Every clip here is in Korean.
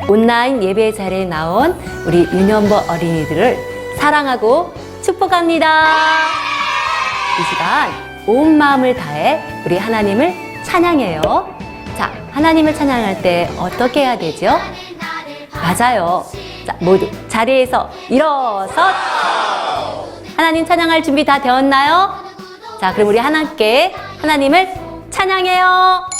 온라인 예배 자리에 나온 우리 유년보 어린이들을 사랑하고 축복합니다. 이 시간 온 마음을 다해 우리 하나님을 찬양해요. 자, 하나님을 찬양할 때 어떻게 해야 되죠? 맞아요. 자, 모두 자리에서 일어서 하나님 찬양할 준비 다 되었나요? 자, 그럼 우리 함께 하나님을 찬양해요.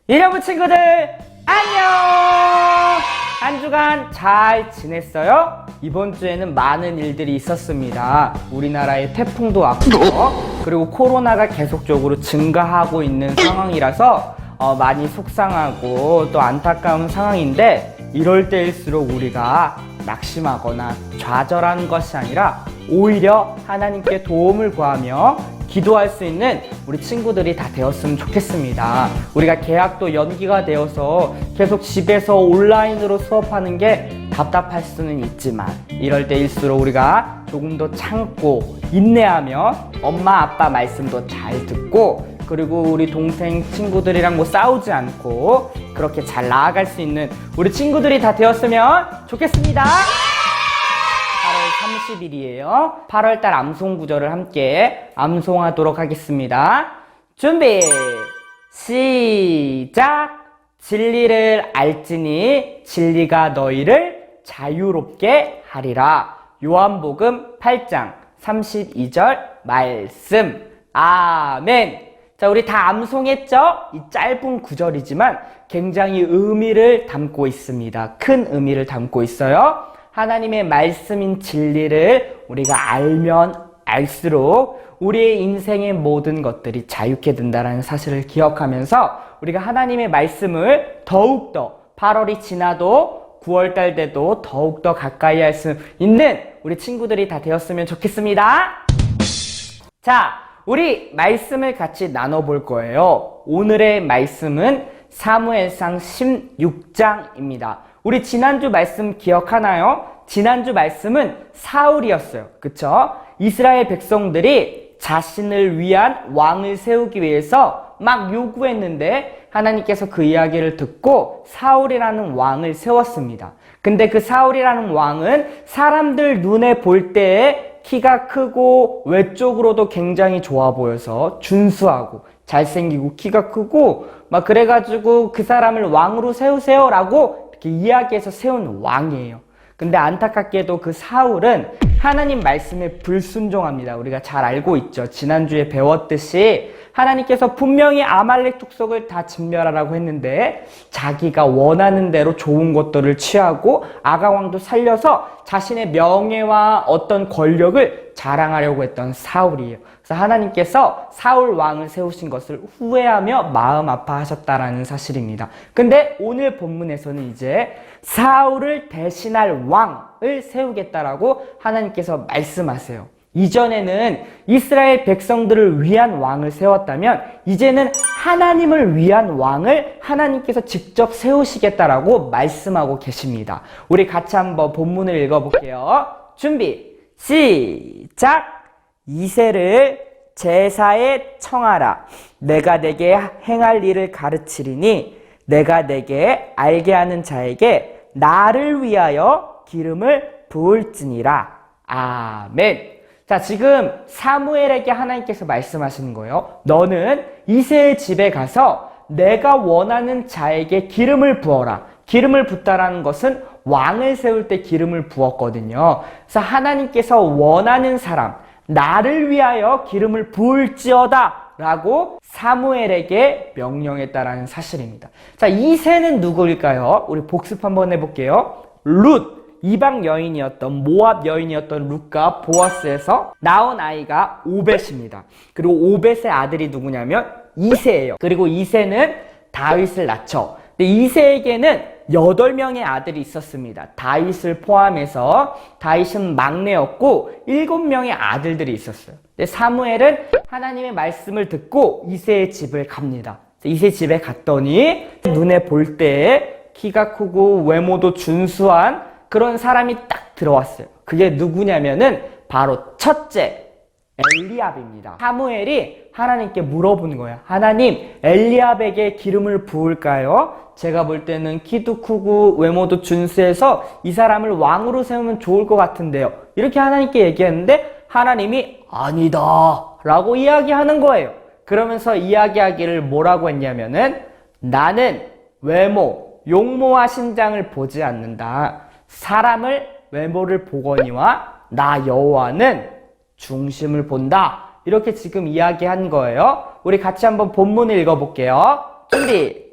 여러분 친구들 안녕! 한 주간 잘 지냈어요? 이번 주에는 많은 일들이 있었습니다. 우리나라에 태풍도 왔고 그리고 코로나가 계속적으로 증가하고 있는 상황이라서 많이 속상하고 또 안타까운 상황인데 이럴 때일수록 우리가 낙심하거나 좌절하는 것이 아니라 오히려 하나님께 도움을 구하며 기도할 수 있는 우리 친구들이 다 되었으면 좋겠습니다. 우리가 개학도 연기가 되어서 계속 집에서 온라인으로 수업하는 게 답답할 수는 있지만 이럴 때일수록 우리가 조금 더 참고 인내하며 엄마 아빠 말씀도 잘 듣고 그리고 우리 동생 친구들이랑 뭐 싸우지 않고 그렇게 잘 나아갈 수 있는 우리 친구들이 다 되었으면 좋겠습니다. 8월 30일이에요. 8월달 암송 구절을 함께 암송하도록 하겠습니다. 준비 시작. 진리를 알지니 진리가 너희를 자유롭게 하리라. 요한복음 8장 32절 말씀. 아멘. 자, 우리 다 암송했죠? 이 짧은 구절이지만 굉장히 의미를 담고 있습니다. 큰 의미를 담고 있어요. 하나님의 말씀인 진리를 우리가 알면 알수록 우리의 인생의 모든 것들이 자유케 된다는 사실을 기억하면서 우리가 하나님의 말씀을 더욱더 8월이 지나도 9월달 돼도 더욱더 가까이 할 수 있는 우리 친구들이 다 되었으면 좋겠습니다. 자, 우리 말씀을 같이 나눠볼 거예요. 오늘의 말씀은 사무엘상 16장입니다. 우리 지난주 말씀 기억하나요? 지난주 말씀은 사울이었어요. 그쵸? 이스라엘 백성들이 자신을 위한 왕을 세우기 위해서 막 요구했는데 하나님께서 그 이야기를 듣고 사울이라는 왕을 세웠습니다. 근데 그 사울이라는 왕은 사람들 눈에 볼 때에 키가 크고 외적으로도 굉장히 좋아 보여서 준수하고 잘생기고 키가 크고 막 그래가지고 그 사람을 왕으로 세우세요 라고 이렇게 이야기해서 세운 왕이에요. 근데 안타깝게도 그 사울은 하나님 말씀에 불순종합니다. 우리가 잘 알고 있죠. 지난주에 배웠듯이 하나님께서 분명히 아말렉 족속을 다 진멸하라고 했는데 자기가 원하는 대로 좋은 것들을 취하고 아가왕도 살려서 자신의 명예와 어떤 권력을 자랑하려고 했던 사울이에요. 그래서 하나님께서 사울 왕을 세우신 것을 후회하며 마음 아파하셨다라는 사실입니다. 근데 오늘 본문에서는 이제 사울을 대신할 왕을 세우겠다라고 하나님께서 말씀하세요. 이전에는 이스라엘 백성들을 위한 왕을 세웠다면 이제는 하나님을 위한 왕을 하나님께서 직접 세우시겠다라고 말씀하고 계십니다. 우리 같이 한번 본문을 읽어볼게요. 준비 시작. 이새를 제사에 청하라. 내가 내게 행할 일을 가르치리니 내가 내게 알게 하는 자에게 나를 위하여 기름을 부을지니라. 아멘. 자, 지금 사무엘에게 하나님께서 말씀하시는 거예요. 너는 이새의 집에 가서 내가 원하는 자에게 기름을 부어라. 기름을 붓다라는 것은 왕을 세울 때 기름을 부었거든요. 그래서 하나님께서 원하는 사람, 나를 위하여 기름을 부을지어다 라고 사무엘에게 명령했다라는 사실입니다. 자, 이새는 누구일까요? 우리 복습 한번 해볼게요. 룻. 이방 여인이었던 모압 여인이었던 룻과 보아스에서 나온 아이가 오벳입니다. 그리고 오벳의 아들이 누구냐면 이새예요. 그리고 이새는 다윗을 낳죠. 근데 이새에게는 8명의 아들이 있었습니다. 다윗을 포함해서 다윗은 막내였고 7명의 아들들이 있었어요. 근데 사무엘은 하나님의 말씀을 듣고 이새의 집을 갑니다. 이새 집에 갔더니 눈에 볼 때 키가 크고 외모도 준수한 그런 사람이 딱 들어왔어요. 그게 누구냐면은 바로 첫째 엘리압입니다. 사무엘이 하나님께 물어보는 거예요. 하나님, 엘리압에게 기름을 부을까요? 제가 볼 때는 키도 크고 외모도 준수해서 이 사람을 왕으로 세우면 좋을 것 같은데요. 이렇게 하나님께 얘기했는데 하나님이 아니다 라고 이야기하는 거예요. 그러면서 이야기하기를 뭐라고 했냐면은 나는 외모, 용모와 신장을 보지 않는다. 사람을 외모를 보거니와 나 여호와는 중심을 본다. 이렇게 지금 이야기한 거예요. 우리 같이 한번 본문을 읽어볼게요. 준비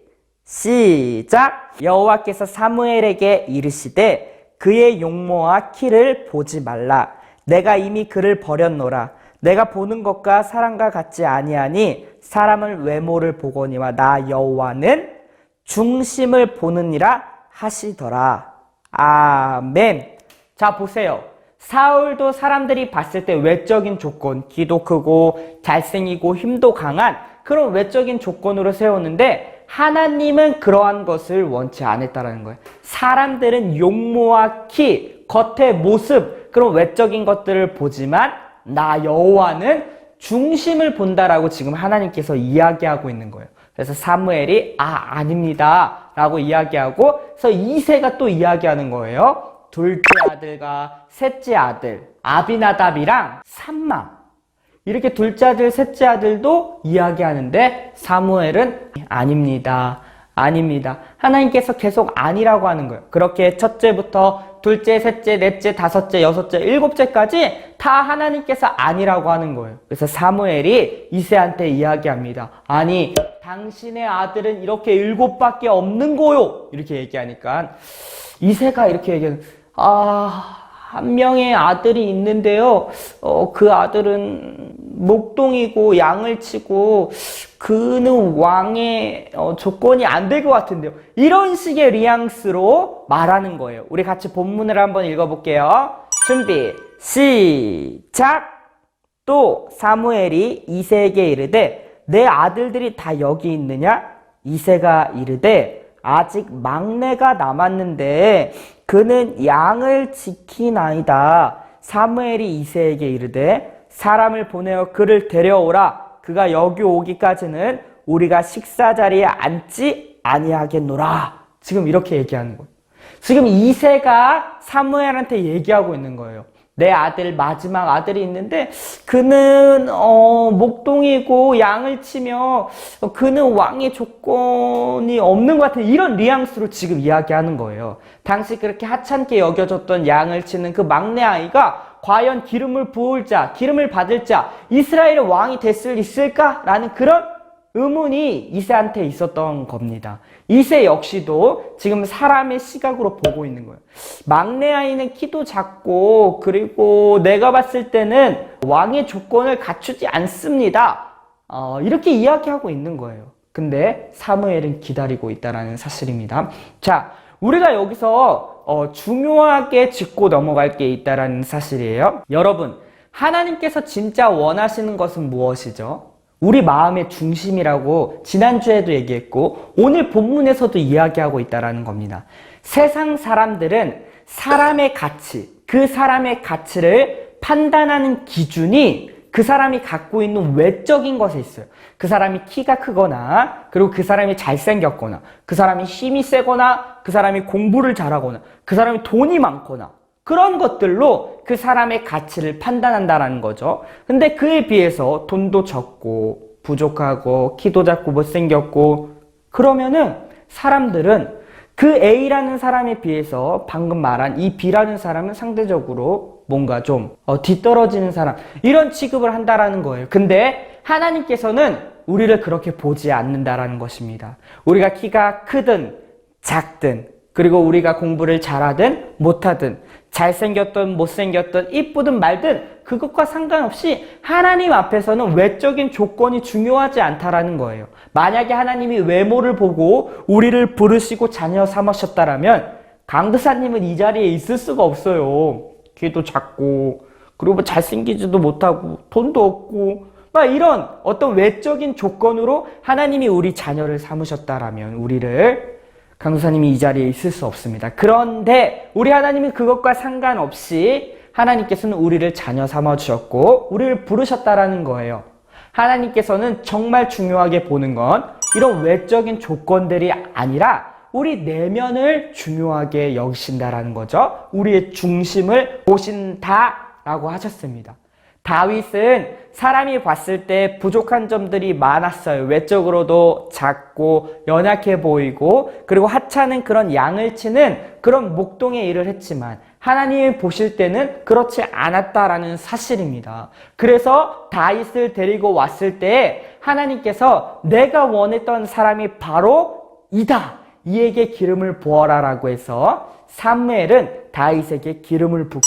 시작. 여호와께서 사무엘에게 이르시되 그의 용모와 키를 보지 말라. 내가 이미 그를 버렸노라. 내가 보는 것과 사람과 같지 아니하니 사람을 외모를 보거니와 나 여호와는 중심을 보느니라 하시더라. 아멘. 자, 보세요. 사울도 사람들이 봤을 때 외적인 조건, 키도 크고 잘생기고 힘도 강한 그런 외적인 조건으로 세웠는데 하나님은 그러한 것을 원치 않았다는 거예요. 사람들은 용모와 키, 겉의 모습, 그런 외적인 것들을 보지만 나 여호와는 중심을 본다라고 지금 하나님께서 이야기하고 있는 거예요. 그래서 사무엘이 아닙니다 라고 이야기하고 그래서 이새가 또 이야기하는 거예요. 둘째 아들과 셋째 아들 아비나답이랑 삼마 이렇게 둘째 아들 셋째 아들도 이야기하는데 사무엘은 아닙니다. 하나님께서 계속 아니라고 하는 거예요. 그렇게 첫째부터 둘째, 셋째, 넷째, 다섯째, 여섯째, 일곱째까지 다 하나님께서 아니라고 하는 거예요. 그래서 사무엘이 이새한테 이야기합니다. 아니, 당신의 아들은 이렇게 7밖에 없는 거요. 이렇게 얘기하니까 이새가 이렇게 얘기하는 한 명의 아들이 있는데요. 그 아들은 목동이고 양을 치고 그는 왕의 조건이 안 될 것 같은데요. 이런 식의 뉘앙스로 말하는 거예요. 우리 같이 본문을 한번 읽어볼게요. 준비 시작. 또 사무엘이 이새에게 이르되 내 아들들이 다 여기 있느냐? 이새가 이르되 아직 막내가 남았는데 그는 양을 지키나이다. 사무엘이 이새에게 이르되 사람을 보내어 그를 데려오라. 그가 여기 오기까지는 우리가 식사 자리에 앉지 아니하겠노라. 지금 이렇게 얘기하는 거예요. 지금 이새가 사무엘한테 얘기하고 있는 거예요. 내 아들, 마지막 아들이 있는데 그는 목동이고 양을 치며 그는 왕의 조건이 없는 것 같은 이런 뉘앙스로 지금 이야기하는 거예요. 당시 그렇게 하찮게 여겨졌던 양을 치는 그 막내 아이가 과연 기름을 부을 자, 기름을 받을 자, 이스라엘의 왕이 될 수 있을까라는 그런 의문이 이새한테 있었던 겁니다. 이새 역시도 지금 사람의 시각으로 보고 있는 거예요. 막내 아이는 키도 작고 그리고 내가 봤을 때는 왕의 조건을 갖추지 않습니다. 이렇게 이야기하고 있는 거예요. 근데 사무엘은 기다리고 있다는 사실입니다. 자, 우리가 여기서 중요하게 짚고 넘어갈 게 있다는 사실이에요. 여러분, 하나님께서 진짜 원하시는 것은 무엇이죠? 우리 마음의 중심이라고 지난주에도 얘기했고 오늘 본문에서도 이야기하고 있다는 겁니다. 세상 사람들은 사람의 가치, 그 사람의 가치를 판단하는 기준이 그 사람이 갖고 있는 외적인 것에 있어요. 그 사람이 키가 크거나 그리고 그 사람이 잘생겼거나 그 사람이 힘이 세거나 그 사람이 공부를 잘하거나 그 사람이 돈이 많거나 그런 것들로 그 사람의 가치를 판단한다라는 거죠. 근데 그에 비해서 돈도 적고 부족하고 키도 작고 못생겼고 그러면은 사람들은 그 A라는 사람에 비해서 방금 말한 이 B라는 사람은 상대적으로 뭔가 좀 뒤떨어지는 사람 이런 취급을 한다라는 거예요. 근데 하나님께서는 우리를 그렇게 보지 않는다라는 것입니다. 우리가 키가 크든 작든 그리고 우리가 공부를 잘하든 못하든 잘생겼든 못생겼든 이쁘든 말든 그것과 상관없이 하나님 앞에서는 외적인 조건이 중요하지 않다라는 거예요. 만약에 하나님이 외모를 보고 우리를 부르시고 자녀 삼으셨다라면 강도사님은 이 자리에 있을 수가 없어요. 키도 작고 그리고 뭐 잘생기지도 못하고 돈도 없고 막 이런 어떤 외적인 조건으로 하나님이 우리 자녀를 삼으셨다라면 우리를 강도사님이 이 자리에 있을 수 없습니다. 그런데 우리 하나님이 그것과 상관없이 하나님께서는 우리를 자녀 삼아주셨고 우리를 부르셨다라는 거예요. 하나님께서는 정말 중요하게 보는 건 이런 외적인 조건들이 아니라 우리 내면을 중요하게 여기신다라는 거죠. 우리의 중심을 보신다라고 하셨습니다. 다윗은 사람이 봤을 때 부족한 점들이 많았어요. 외적으로도 작고 연약해 보이고 그리고 하찮은 그런 양을 치는 그런 목동의 일을 했지만 하나님이 보실 때는 그렇지 않았다라는 사실입니다. 그래서 다윗을 데리고 왔을 때 하나님께서 내가 원했던 사람이 바로 이다. 이에게 기름을 부어라라고 해서 사무엘은 다윗에게 기름을 붓고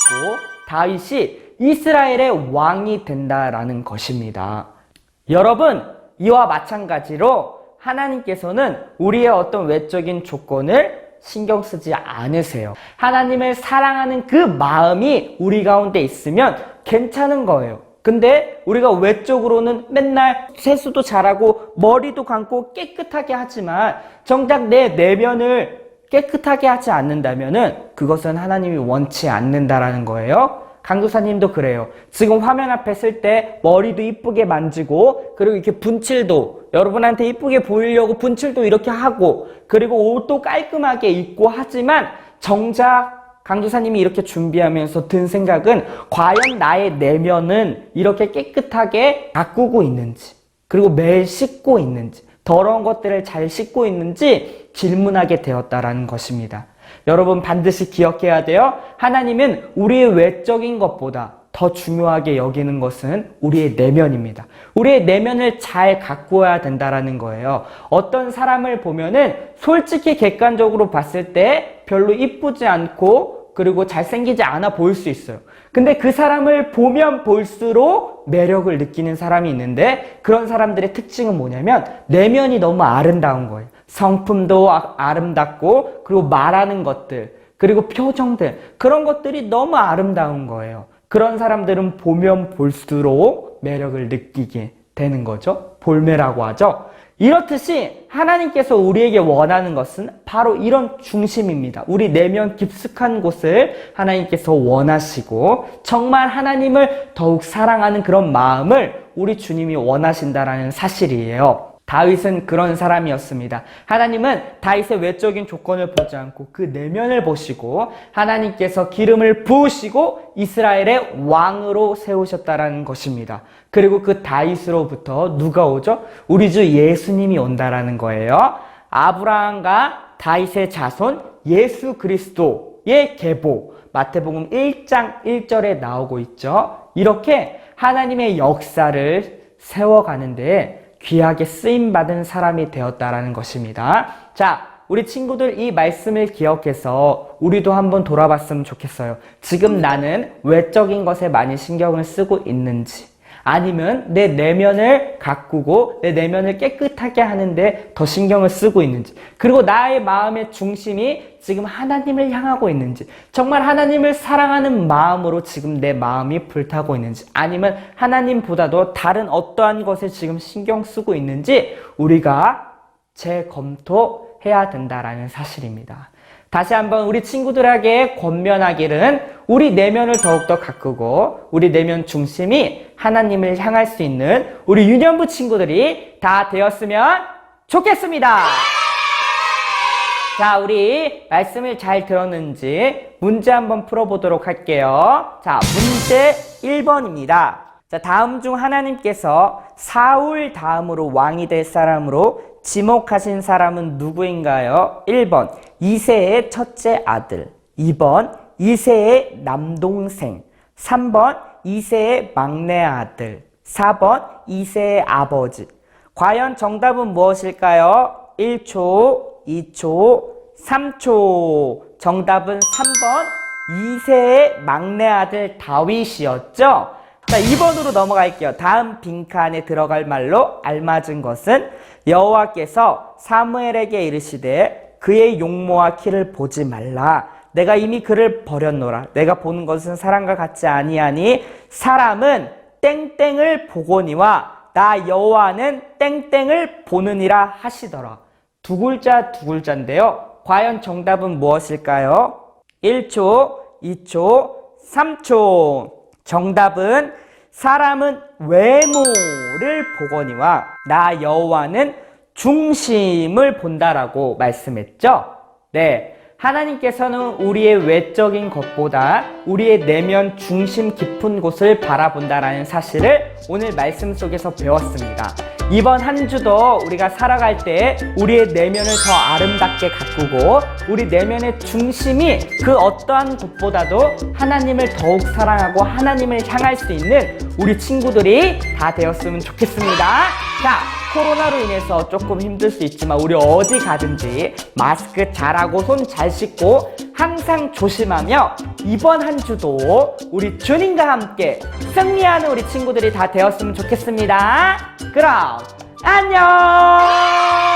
다윗이 이스라엘의 왕이 된다라는 것입니다. 여러분, 이와 마찬가지로 하나님께서는 우리의 어떤 외적인 조건을 신경 쓰지 않으세요. 하나님을 사랑하는 그 마음이 우리 가운데 있으면 괜찮은 거예요. 근데 우리가 외적으로는 맨날 세수도 잘하고 머리도 감고 깨끗하게 하지만 정작 내 내면을 깨끗하게 하지 않는다면은 그것은 하나님이 원치 않는다라는 거예요. 강도사님도 그래요. 지금 화면 앞에 쓸 때 머리도 이쁘게 만지고 그리고 이렇게 분칠도 여러분한테 이쁘게 보이려고 분칠도 이렇게 하고 그리고 옷도 깔끔하게 입고 하지만 정작 강도사님이 이렇게 준비하면서 든 생각은 과연 나의 내면은 이렇게 깨끗하게 가꾸고 있는지 그리고 매일 씻고 있는지 더러운 것들을 잘 씻고 있는지 질문하게 되었다라는 것입니다. 여러분 반드시 기억해야 돼요. 하나님은 우리의 외적인 것보다 더 중요하게 여기는 것은 우리의 내면입니다. 우리의 내면을 잘 가꾸어야 된다라는 거예요. 어떤 사람을 보면은 솔직히 객관적으로 봤을 때 별로 이쁘지 않고 그리고 잘생기지 않아 보일 수 있어요. 근데 그 사람을 보면 볼수록 매력을 느끼는 사람이 있는데 그런 사람들의 특징은 뭐냐면 내면이 너무 아름다운 거예요. 성품도 아름답고 그리고 말하는 것들 그리고 표정들 그런 것들이 너무 아름다운 거예요. 그런 사람들은 보면 볼수록 매력을 느끼게 되는 거죠. 볼매라고 하죠. 이렇듯이 하나님께서 우리에게 원하는 것은 바로 이런 중심입니다. 우리 내면 깊숙한 곳을 하나님께서 원하시고 정말 하나님을 더욱 사랑하는 그런 마음을 우리 주님이 원하신다라는 사실이에요. 다윗은 그런 사람이었습니다. 하나님은 다윗의 외적인 조건을 보지 않고 그 내면을 보시고 하나님께서 기름을 부으시고 이스라엘의 왕으로 세우셨다라는 것입니다. 그리고 그 다윗으로부터 누가 오죠? 우리 주 예수님이 온다라는 거예요. 아브라함과 다윗의 자손 예수 그리스도의 계보, 마태복음 1장 1절에 나오고 있죠. 이렇게 하나님의 역사를 세워가는데 귀하게 쓰임받은 사람이 되었다라는 것입니다. 자, 우리 친구들 이 말씀을 기억해서 우리도 한번 돌아봤으면 좋겠어요. 지금 나는 외적인 것에 많이 신경을 쓰고 있는지, 아니면 내 내면을 가꾸고 내 내면을 깨끗하게 하는데 더 신경을 쓰고 있는지, 그리고 나의 마음의 중심이 지금 하나님을 향하고 있는지, 정말 하나님을 사랑하는 마음으로 지금 내 마음이 불타고 있는지, 아니면 하나님보다도 다른 어떠한 것에 지금 신경 쓰고 있는지 우리가 재검토해야 된다라는 사실입니다. 다시 한번 우리 친구들에게 권면하기는 우리 내면을 더욱더 가꾸고 우리 내면 중심이 하나님을 향할 수 있는 우리 유년부 친구들이 다 되었으면 좋겠습니다. 자, 우리 말씀을 잘 들었는지 문제 한번 풀어보도록 할게요. 자, 문제 1번입니다. 자, 다음 중 하나님께서 사울 다음으로 왕이 될 사람으로 지목하신 사람은 누구인가요? 1번 이새의 첫째 아들, 2번 이새의 남동생, 3번 이새의 막내 아들, 4번 이새의 아버지. 과연 정답은 무엇일까요? 1초, 2초, 3초. 정답은 3번 이새의 막내 아들 다윗이었죠? 자, 2번으로 넘어갈게요. 다음 빈칸에 들어갈 말로 알맞은 것은 여호와께서 사무엘에게 이르시되 그의 용모와 키를 보지 말라. 내가 이미 그를 버렸노라. 내가 보는 것은 사람과 같지 아니하니 사람은 땡땡을 보거니와 나 여호와는 땡땡을 보느니라 하시더라. 두 글자인데요. 과연 정답은 무엇일까요? 1초, 2초, 3초. 정답은 사람은 외모를 보거니와 나 여호와는 중심을 본다라고 말씀했죠. 네, 하나님께서는 우리의 외적인 것보다 우리의 내면 중심 깊은 곳을 바라본다라는 사실을 오늘 말씀 속에서 배웠습니다. 이번 한 주도 우리가 살아갈 때 우리의 내면을 더 아름답게 가꾸고 우리 내면의 중심이 그 어떠한 곳보다도 하나님을 더욱 사랑하고 하나님을 향할 수 있는 우리 친구들이 다 되었으면 좋겠습니다. 자, 코로나로 인해서 조금 힘들 수 있지만 우리 어디 가든지 마스크 잘하고 손 잘 씻고 항상 조심하며 이번 한 주도 우리 주님과 함께 승리하는 우리 친구들이 다 되었으면 좋겠습니다. 그럼 안녕!